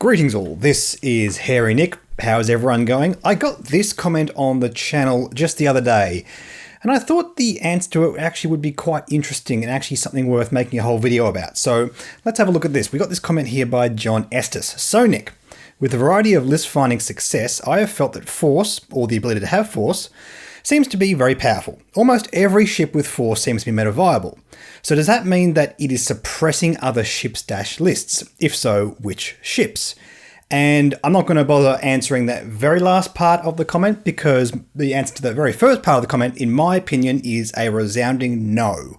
Greetings all, this is Hairy Nick. How's everyone going? I got this comment on the channel just the other day, and I thought the answer to it actually would be quite interesting and actually something worth making a whole video about. So let's have a look at this. We got this comment here by John Estes. So Nick, with a variety of list finding success, I have felt that Force, or the ability to have Force, seems to be very powerful. Almost every ship with Force seems to be meta viable. So does that mean that it is suppressing other ships' dash lists? If so, which ships? And I'm not going to bother answering that very last part of the comment because the answer to that very first part of the comment, in my opinion, is a resounding no.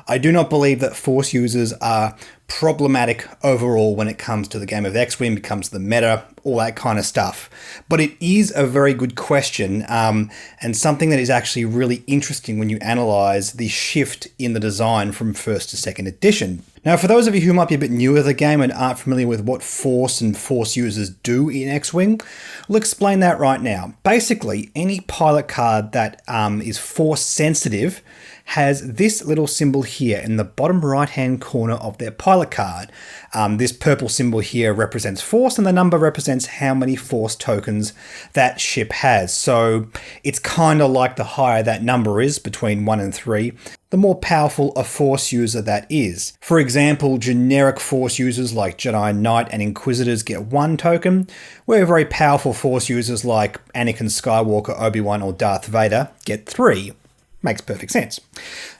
I do not believe that Force users are problematic overall when it comes to the game of X-wing, it comes to the meta, all that kind of stuff. But it is a very good question and something that is actually really interesting when you analyze the shift in the design from first to second edition. Now, for those of you who might be a bit newer to the game and aren't familiar with what Force and Force users do in X-wing, we'll explain that right now. Basically, any pilot card that is Force sensitive has this little symbol here in the bottom right hand corner of their pilot card. This purple symbol here represents Force and the number represents how many Force tokens that ship has. So it's kind of like the higher that number is, between 1 and 3, the more powerful a Force user that is. For example, generic Force users like Jedi Knight and Inquisitors get 1 token, where very powerful Force users like Anakin Skywalker, Obi-Wan or Darth Vader get 3. Makes perfect sense.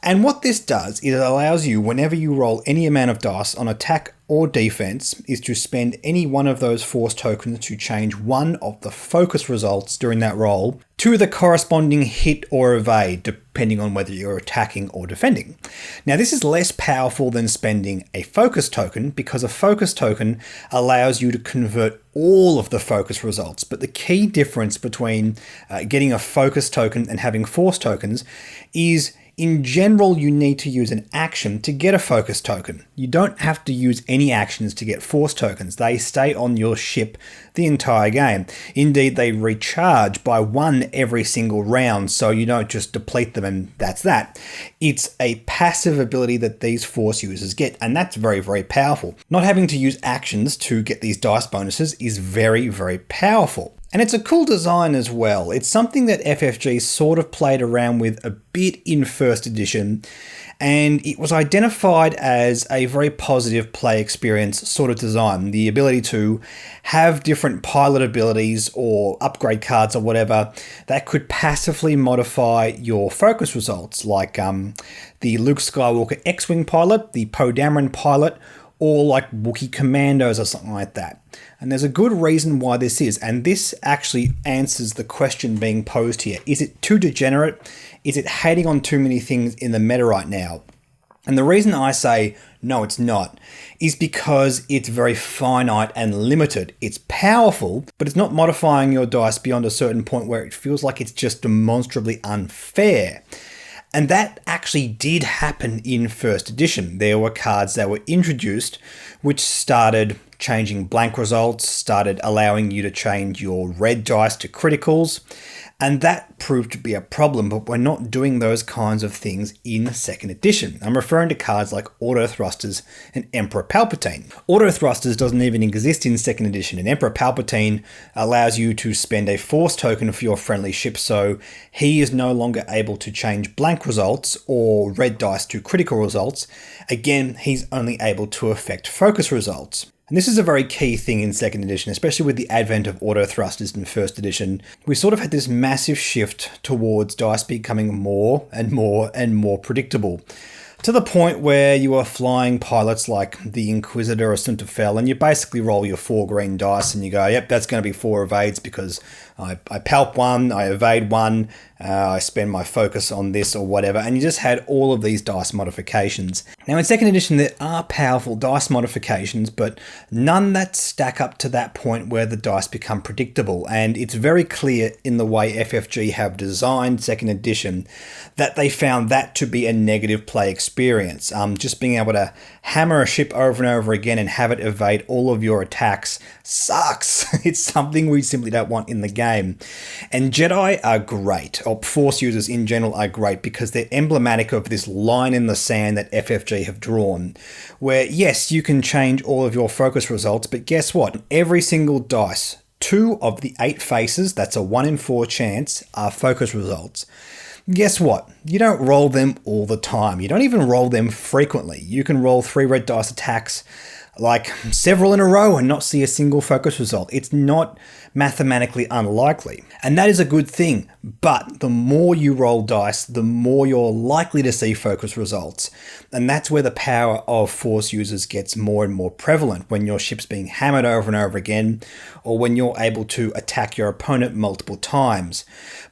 And what this does is it allows you, whenever you roll any amount of dice on attack or defense, is to spend any one of those Force tokens to change one of the focus results during that roll to the corresponding hit or evade, depending on whether you're attacking or defending. Now, this is less powerful than spending a focus token because a focus token allows you to convert all of the focus results. But the key difference between getting a focus token and having Force tokens is, in general, you need to use an action to get a focus token. You don't have to use any actions to get Force tokens. They stay on your ship the entire game. Indeed, they recharge by 1 every single round, so you don't just deplete them and that's that. It's a passive ability that these Force users get, and that's very, very powerful. Not having to use actions to get these dice bonuses is very, very powerful. And it's a cool design as well. It's something that FFG sort of played around with a bit in first edition, and it was identified as a very positive play experience sort of design. The ability to have different pilot abilities or upgrade cards or whatever that could passively modify your focus results, like the Luke Skywalker X-wing pilot, the Poe Dameron pilot, or like Wookiee Commandos or something like that. And there's a good reason why this is, and this actually answers the question being posed here. Is it too degenerate? Is it hating on too many things in the meta right now? And the reason I say no, it's not, is because it's very finite and limited. It's powerful, but it's not modifying your dice beyond a certain point where it feels like it's just demonstrably unfair. And that actually did happen in first edition. There were cards that were introduced which started changing blank results, started allowing you to change your red dice to criticals, and that proved to be a problem, but we're not doing those kinds of things in second edition. I'm referring to cards like Auto Thrusters and Emperor Palpatine. Auto Thrusters doesn't even exist in second edition, and Emperor Palpatine allows you to spend a Force token for your friendly ship, so he is no longer able to change blank results or red dice to critical results. Again, he's only able to affect focus results. And this is a very key thing in second edition, especially with the advent of auto thrusters in first edition. We sort of had this massive shift towards dice becoming more and more and more predictable, to the point where you are flying pilots like the Inquisitor or Sunterfell, and you basically roll your 4 green dice and you go, yep, that's going to be 4 evades because I palp 1, I evade 1, I spend my focus on this or whatever, and you just had all of these dice modifications. Now in second edition there are powerful dice modifications, but none that stack up to that point where the dice become predictable, and it's very clear in the way FFG have designed second edition that they found that to be a negative play experience experience. Just being able to hammer a ship over and over again and have it evade all of your attacks sucks. It's something we simply don't want in the game. And Jedi are great, or Force users in general are great, because they're emblematic of this line in the sand that FFG have drawn, where yes, you can change all of your focus results, but guess what? Every single dice, 2 of the 8 faces, that's a 1 in 4 chance, are focus results. Guess what? You don't roll them all the time. You don't even roll them frequently. You can roll 3 red dice attacks like several in a row and not see a single focus result. It's not mathematically unlikely. And that is a good thing. But the more you roll dice, the more you're likely to see focus results. And that's where the power of Force users gets more and more prevalent, when your ship's being hammered over and over again, or when you're able to attack your opponent multiple times.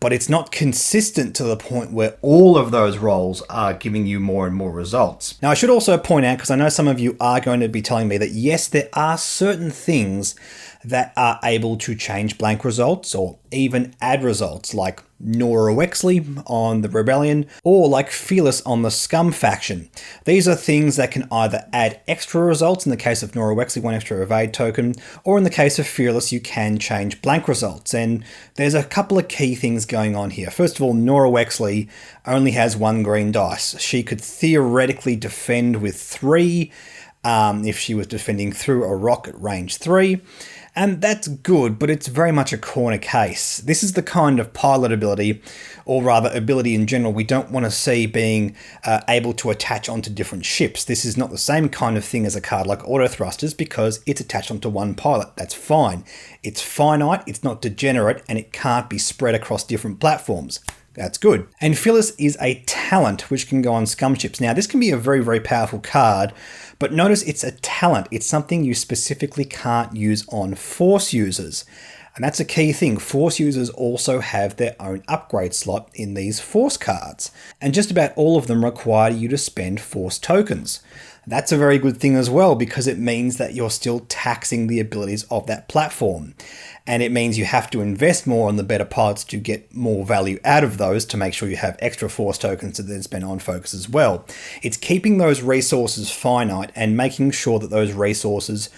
But it's not consistent to the point where all of those rolls are giving you more and more results. Now, I should also point out, because I know some of you are going to be telling me that yes, there are certain things that are able to change blank results or even add results, like Nora Wexley on the Rebellion, or like Fearless on the Scum faction. These are things that can either add extra results, in the case of Nora Wexley, 1 extra evade token, or in the case of Fearless, you can change blank results. And there's a couple of key things going on here. First of all, Nora Wexley only has 1 green dice. She could theoretically defend with 3 if she was defending through a rock at range 3. And that's good, but it's very much a corner case. This is the kind of pilot ability, or rather ability in general, we don't want to see being able to attach onto different ships. This is not the same kind of thing as a card like Auto Thrusters, because it's attached onto 1 pilot. That's fine. It's finite, it's not degenerate, and it can't be spread across different platforms. That's good. And Fearless is a talent which can go on scum ships. Now, this can be a very, very powerful card, but notice it's a talent. It's something you specifically can't use on Force users. And that's a key thing. Force users also have their own upgrade slot in these Force cards. And just about all of them require you to spend Force tokens. That's a very good thing as well, because it means that you're still taxing the abilities of that platform. And it means you have to invest more on the better pilots to get more value out of those, to make sure you have extra Force tokens to then spend on focus as well. It's keeping those resources finite and making sure that those resources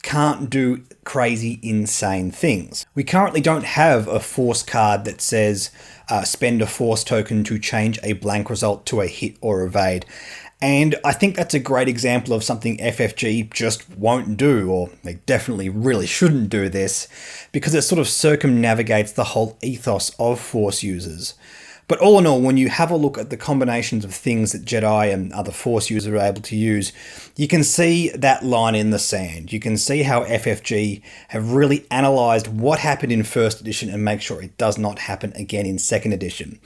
can't do crazy, insane things. We currently don't have a Force card that says spend a Force token to change a blank result to a hit or evade. And I think that's a great example of something FFG just won't do, or they definitely really shouldn't do this, because it sort of circumnavigates the whole ethos of Force users. But all in all, when you have a look at the combinations of things that Jedi and other Force users are able to use, you can see that line in the sand. You can see how FFG have really analysed what happened in first edition and make sure it does not happen again in second edition.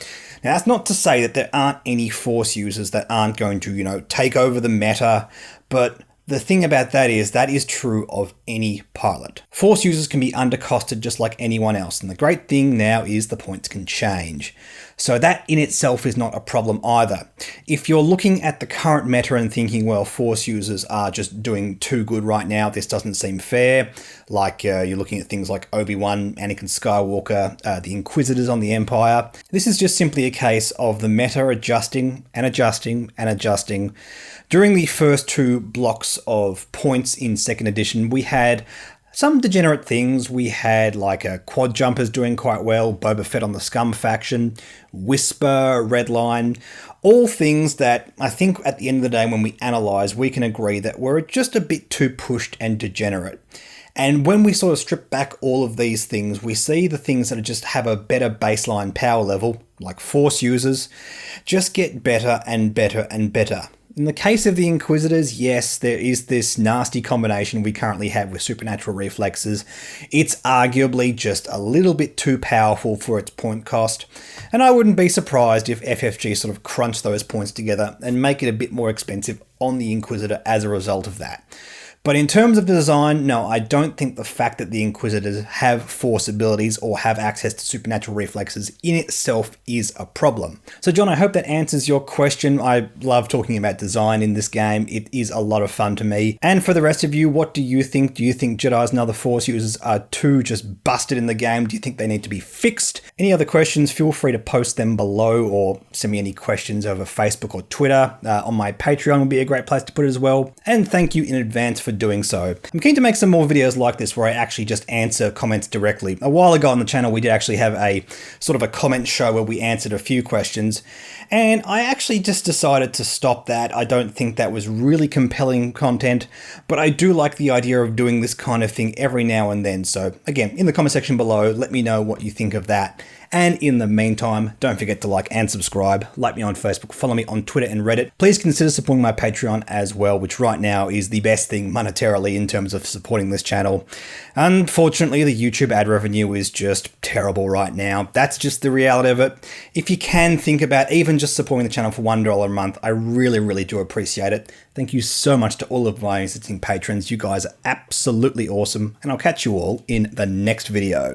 Now, that's not to say that there aren't any Force users that aren't going to, take over the meta, but the thing about that is true of any pilot. Force users can be undercosted just like anyone else, and the great thing now is the points can change. So that in itself is not a problem either. If you're looking at the current meta and thinking, well, Force users are just doing too good right now, this doesn't seem fair, like you're looking at things like Obi-Wan, Anakin Skywalker, the Inquisitors on the Empire, this is just simply a case of the meta adjusting and adjusting and adjusting. During the first 2 blocks of points in second edition, we had some degenerate things. We had like a quad jumpers doing quite well, Boba Fett on the Scum faction, Whisper, Redline, all things that I think at the end of the day when we analyse, we can agree that were just a bit too pushed and degenerate. And when we sort of strip back all of these things, we see the things that just have a better baseline power level, like Force users, just get better and better and better. In the case of the Inquisitors, yes, there is this nasty combination we currently have with supernatural reflexes. It's arguably just a little bit too powerful for its point cost, and I wouldn't be surprised if FFG sort of crunch those points together and make it a bit more expensive on the Inquisitor as a result of that. But in terms of the design, no, I don't think the fact that the Inquisitors have force abilities or have access to supernatural reflexes in itself is a problem. So John, I hope that answers your question. I love talking about design in this game. It is a lot of fun to me. And for the rest of you, what do you think? Do you think Jedis and other force users are too just busted in the game? Do you think they need to be fixed? Any other questions, feel free to post them below or send me any questions over Facebook or Twitter. On my Patreon would be a great place to put it as well. And thank you in advance for doing so. I'm keen to make some more videos like this where I actually just answer comments directly. A while ago on the channel, we did actually have a sort of a comment show where we answered a few questions, and I actually just decided to stop that. I don't think that was really compelling content, but I do like the idea of doing this kind of thing every now and then. So again, in the comment section below, let me know what you think of that. And in the meantime, don't forget to like and subscribe, like me on Facebook, follow me on Twitter and Reddit. Please consider supporting my Patreon as well, which right now is the best thing monetarily in terms of supporting this channel. Unfortunately, the YouTube ad revenue is just terrible right now. That's just the reality of it. If you can think about even just supporting the channel for $1 a month, I really, really do appreciate it. Thank you so much to all of my existing patrons. You guys are absolutely awesome, and I'll catch you all in the next video.